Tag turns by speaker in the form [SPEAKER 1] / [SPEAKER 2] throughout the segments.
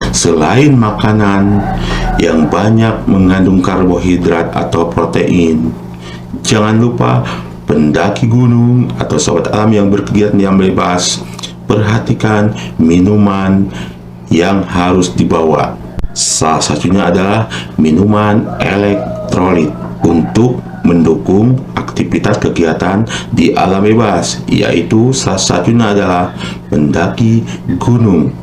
[SPEAKER 1] Selain makanan yang banyak mengandung karbohidrat atau protein, jangan lupa pendaki gunung atau sahabat alam yang berkegiatan yang bebas, perhatikan minuman yang harus dibawa. Salah satunya adalah minuman elektrolit untuk mendukung aktivitas kegiatan di alam bebas, yaitu salah satunya adalah mendaki gunung.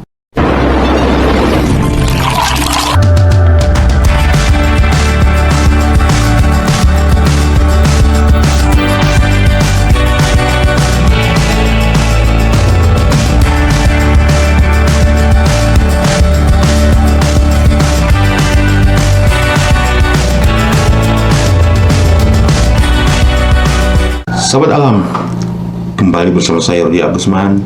[SPEAKER 1] Sahabat alam, kembali bersama saya Rudi Agusman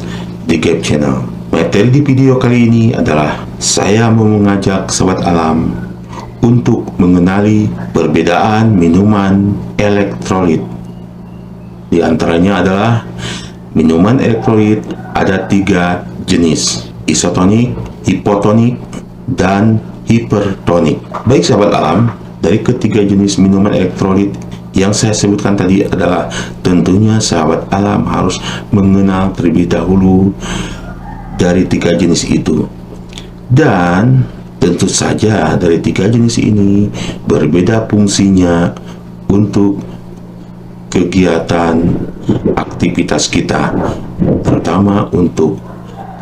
[SPEAKER 1] di Gap Channel. Materi di video kali ini adalah saya mau mengajak sahabat alam untuk mengenali perbedaan minuman elektrolit. Di antaranya adalah minuman elektrolit ada 3 jenis: isotonik, hipotonik, dan hipertonik. Baik sahabat alam, dari ketiga jenis minuman elektrolit yang saya sebutkan tadi adalah tentunya sahabat alam harus mengenal terlebih dahulu dari 3 jenis itu. Dan tentu saja dari 3 jenis ini berbeda fungsinya untuk kegiatan aktivitas kita, terutama untuk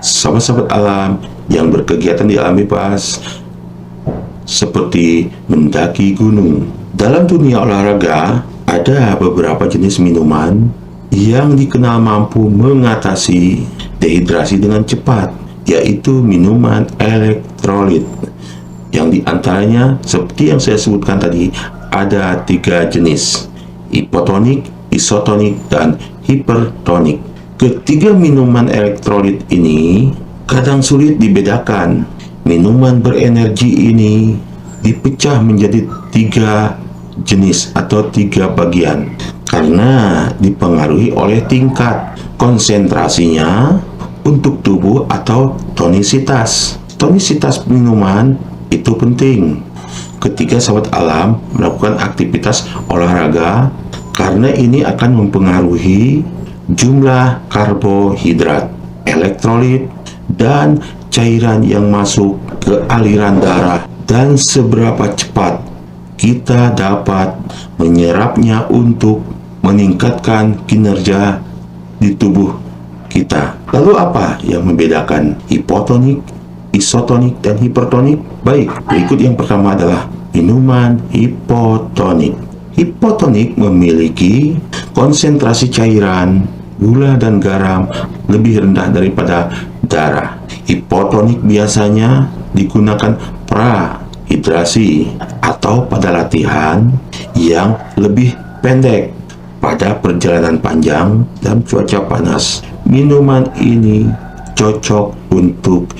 [SPEAKER 1] sahabat-sahabat alam yang berkegiatan di alam bebas seperti mendaki gunung. Dalam dunia olahraga, ada beberapa jenis minuman yang dikenal mampu mengatasi dehidrasi dengan cepat, yaitu minuman elektrolit. Yang diantaranya, seperti yang saya sebutkan tadi, ada 3 jenis: hipotonik, isotonik, dan hipertonik. Ketiga minuman elektrolit ini kadang sulit dibedakan. Minuman berenergi ini dipecah menjadi 3 jenis atau 3 bagian karena dipengaruhi oleh tingkat konsentrasinya untuk tubuh atau tonisitas. Tonisitas minuman itu penting ketika sahabat alam melakukan aktivitas olahraga karena ini akan mempengaruhi jumlah karbohidrat, elektrolit, dan cairan yang masuk ke aliran darah dan seberapa cepat kita dapat menyerapnya untuk meningkatkan kinerja di tubuh kita. Lalu apa yang membedakan hipotonik, isotonik, dan hipertonik? Baik, berikut yang pertama adalah minuman hipotonik. Hipotonik memiliki konsentrasi cairan, gula, dan garam lebih rendah daripada darah. Hipotonik biasanya digunakan hidrasi atau pada latihan yang lebih pendek pada perjalanan panjang dan cuaca panas. Minuman ini cocok untuk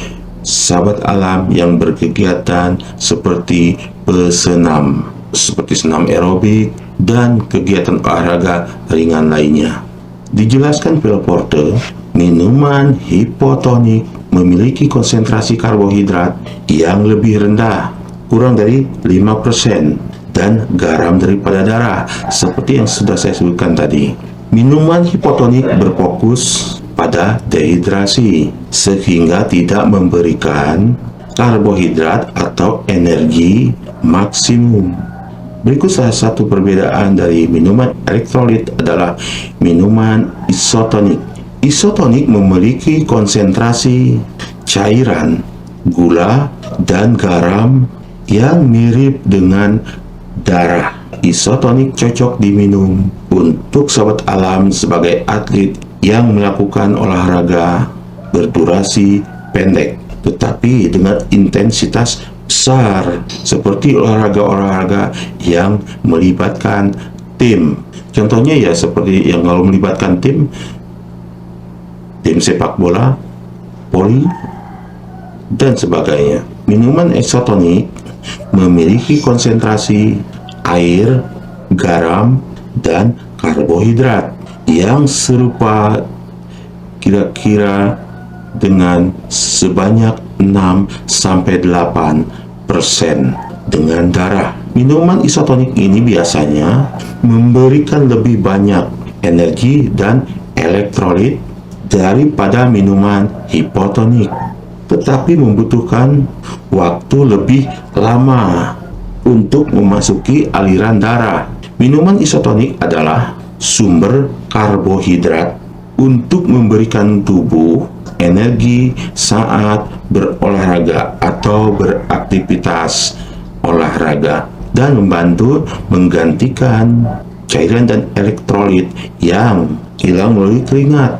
[SPEAKER 1] sahabat alam yang berkegiatan seperti pesenam, seperti senam aerobik dan kegiatan olahraga ringan lainnya. Dijelaskan Phil Porter, minuman hipotonik memiliki konsentrasi karbohidrat yang lebih rendah, kurang dari 5%, dan garam daripada darah, seperti yang sudah saya sebutkan tadi. Minuman hipotonik berfokus pada dehidrasi, sehingga tidak memberikan karbohidrat atau energi maksimum. Berikut salah satu perbedaan dari minuman elektrolit adalah minuman isotonik. Isotonik memiliki konsentrasi cairan, gula, dan garam yang mirip dengan darah. Isotonik cocok diminum untuk sahabat alam sebagai atlet yang melakukan olahraga berdurasi pendek tetapi dengan intensitas besar, seperti olahraga-olahraga yang melibatkan tim. Contohnya ya seperti yang kalau melibatkan tim sepak bola, voli, dan sebagainya. Minuman isotonik memiliki konsentrasi air, garam, dan karbohidrat yang serupa kira-kira dengan sebanyak 6-8% dengan darah. Minuman isotonik ini biasanya memberikan lebih banyak energi dan elektrolit daripada minuman hipotonik, tetapi membutuhkan waktu lebih lama untuk memasuki aliran darah. Minuman isotonik adalah sumber karbohidrat untuk memberikan tubuh energi saat berolahraga atau beraktivitas olahraga dan membantu menggantikan cairan dan elektrolit yang hilang melalui keringat.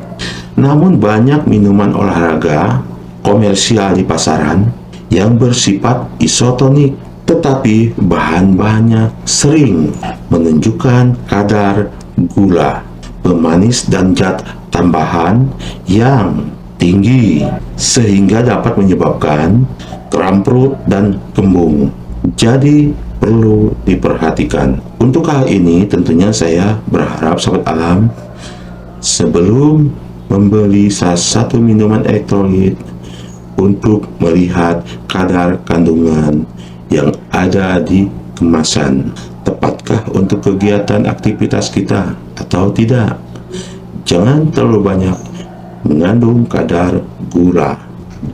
[SPEAKER 1] Namun banyak minuman olahraga komersial di pasaran yang bersifat isotonik, tetapi bahan-bahannya sering menunjukkan kadar gula, pemanis dan zat tambahan yang tinggi sehingga dapat menyebabkan kram perut dan kembung. Jadi perlu diperhatikan. Untuk hal ini tentunya saya berharap sahabat alam sebelum membeli salah satu minuman elektrolit untuk melihat kadar kandungan yang ada di kemasan. Tepatkah untuk kegiatan aktivitas kita atau tidak? Jangan terlalu banyak mengandung kadar gula.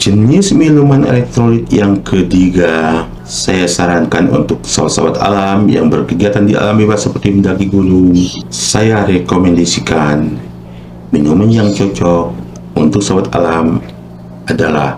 [SPEAKER 1] Jenis minuman elektrolit yang ketiga, saya sarankan untuk sahabat-sahabat alam yang berkegiatan di alam bebas seperti mendaki gunung. Saya rekomendasikan minuman yang cocok untuk sahabat alam adalah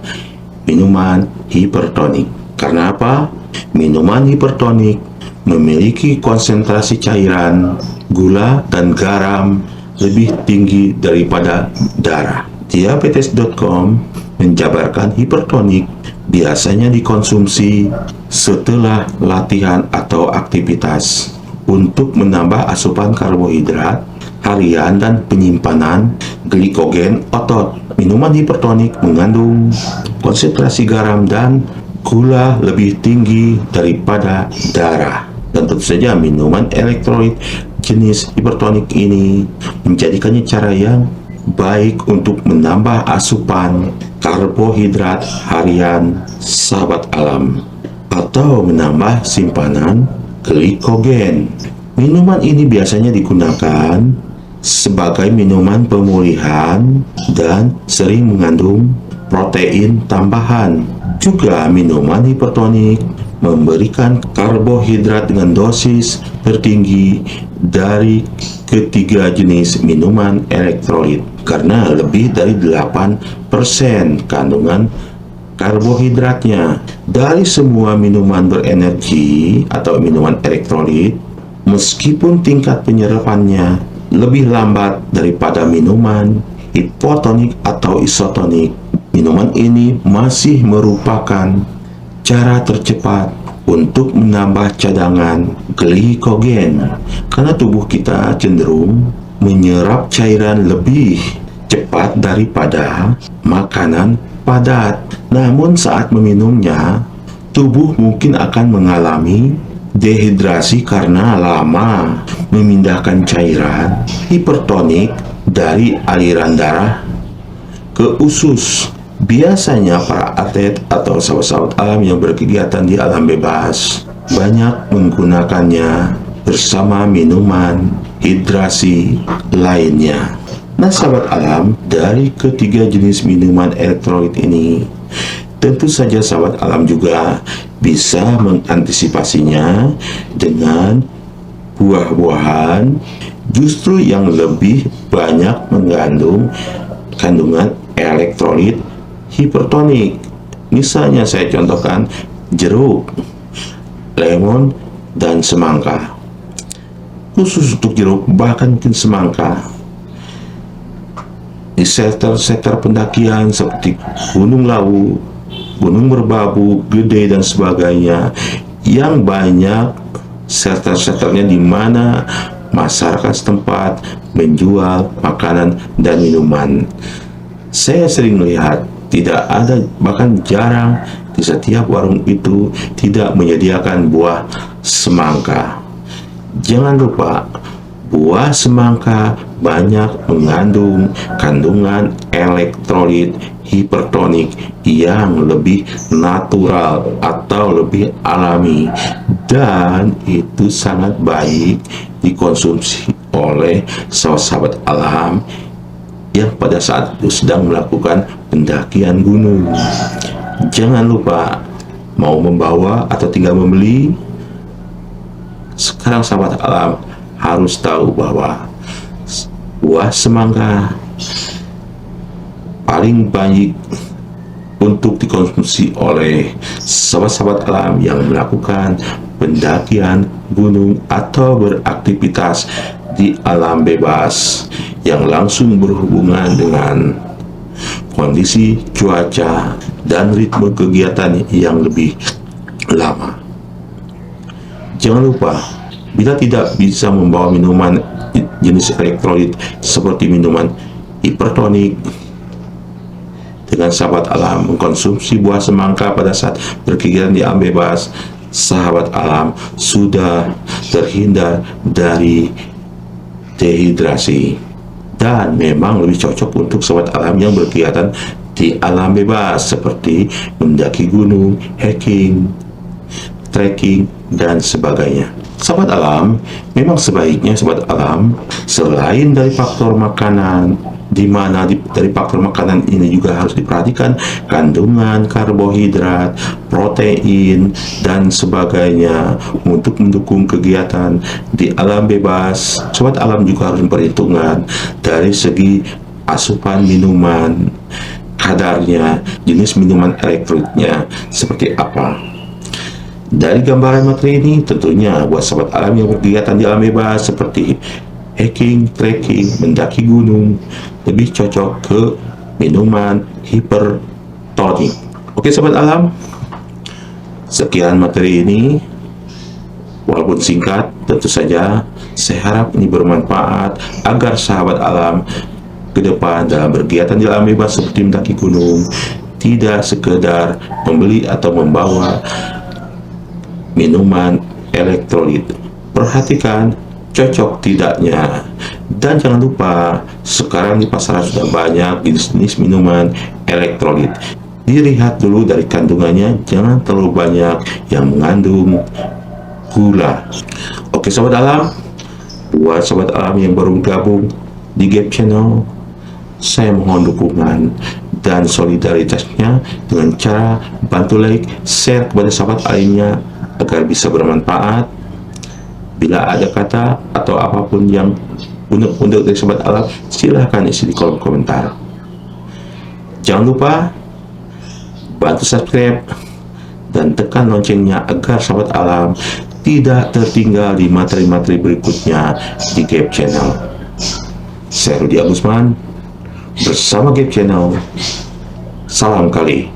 [SPEAKER 1] minuman hipertonik. Karena apa? Minuman hipertonik memiliki konsentrasi cairan, gula, dan garam lebih tinggi daripada darah. Diabetes.com menjabarkan hipertonik biasanya dikonsumsi setelah latihan atau aktivitas untuk menambah asupan karbohidrat harian dan penyimpanan glikogen otot. Minuman hipertonik mengandung konsentrasi garam dan gula lebih tinggi daripada darah. Dan tentu saja minuman elektrolit jenis hipertonik ini menjadikannya cara yang baik untuk menambah asupan karbohidrat harian sahabat alam atau menambah simpanan glikogen. Minuman ini biasanya digunakan sebagai minuman pemulihan dan sering mengandung protein tambahan. Juga minuman hipertonik memberikan karbohidrat dengan dosis tertinggi dari ketiga jenis minuman elektrolit karena lebih dari 8% kandungan karbohidratnya. Dari semua minuman berenergi atau minuman elektrolit, meskipun tingkat penyerapannya lebih lambat daripada minuman hipotonik atau isotonik, minuman ini masih merupakan cara tercepat untuk menambah cadangan glikogen karena tubuh kita cenderung menyerap cairan lebih cepat daripada makanan padat. Namun saat meminumnya, tubuh mungkin akan mengalami dehidrasi karena lama memindahkan cairan hipertonik dari aliran darah ke usus. Biasanya para atlet atau sahabat-sahabat alam yang berkegiatan di alam bebas banyak menggunakannya bersama minuman hidrasi lainnya. Nah sahabat alam, dari ketiga jenis minuman elektrolit ini tentu saja sahabat alam juga bisa mengantisipasinya dengan buah-buahan justru yang lebih banyak mengandung kandungan elektrolit hipertonik. Misalnya saya contohkan jeruk, lemon, dan semangka. Khusus untuk jeruk, bahkan mungkin semangka, di sektor-sektor pendakian seperti Gunung Lawu, Gunung Merbabu, Gede, dan sebagainya, yang banyak sektor-sektornya di mana masyarakat setempat menjual makanan dan minuman. Saya sering melihat tidak ada, bahkan jarang di setiap warung itu tidak menyediakan buah semangka. Jangan lupa, buah semangka banyak mengandung kandungan elektrolit hipertonik yang lebih natural atau lebih alami, dan itu sangat baik dikonsumsi oleh sahabat-sahabat alam yang pada saat itu sedang melakukan pendakian gunung. Jangan lupa, mau membawa atau tinggal membeli, sekarang sahabat alam harus tahu bahwa buah semangka paling banyak untuk dikonsumsi oleh sahabat-sahabat alam yang melakukan pendakian gunung atau beraktivitas di alam bebas yang langsung berhubungan dengan kondisi cuaca dan ritme kegiatan yang lebih lama. Jangan lupa, bila tidak bisa membawa minuman jenis elektrolit seperti minuman hipertonik, dengan sahabat alam mengkonsumsi buah semangka pada saat berkegiatan di alam bebas, sahabat alam sudah terhindar dari dehidrasi, dan memang lebih cocok untuk sahabat alam yang berkegiatan di alam bebas seperti mendaki gunung, hiking, trekking, dan sebagainya. Sahabat alam, memang sebaiknya sahabat alam selain dari faktor makanan, di mana dari faktor makanan ini juga harus diperhatikan kandungan karbohidrat, protein, dan sebagainya untuk mendukung kegiatan di alam bebas. Sahabat alam juga harus memperhitungkan dari segi asupan minuman, kadarnya, jenis minuman elektrolitnya seperti apa. Dari gambaran materi ini, tentunya buat sahabat alam yang berkegiatan di alam bebas seperti hiking, trekking, mendaki gunung, lebih cocok ke minuman hipertonik. Oke sahabat alam, sekian materi ini. Walaupun singkat, tentu saja saya harap ini bermanfaat agar sahabat alam ke depan dalam berkegiatan di alam bebas seperti mendaki gunung tidak sekedar membeli atau membawa minuman elektrolit. Perhatikan cocok tidaknya, dan jangan lupa sekarang di pasaran sudah banyak jenis minuman elektrolit. Dilihat dulu dari kandungannya, jangan terlalu banyak yang mengandung gula. Oke sahabat alam, buat sahabat alam yang baru bergabung di Gap Channel, saya mohon dukungan dan solidaritasnya dengan cara bantu like, share kepada sahabat lainnya agar bisa bermanfaat. Bila ada kata atau apapun yang unek-unek dari sahabat alam, silahkan isi di kolom komentar. Jangan lupa bantu subscribe dan tekan loncengnya agar sahabat alam tidak tertinggal di materi-materi berikutnya di Gap Channel. Saya Rudi Agusman bersama Gap Channel. Salam kali.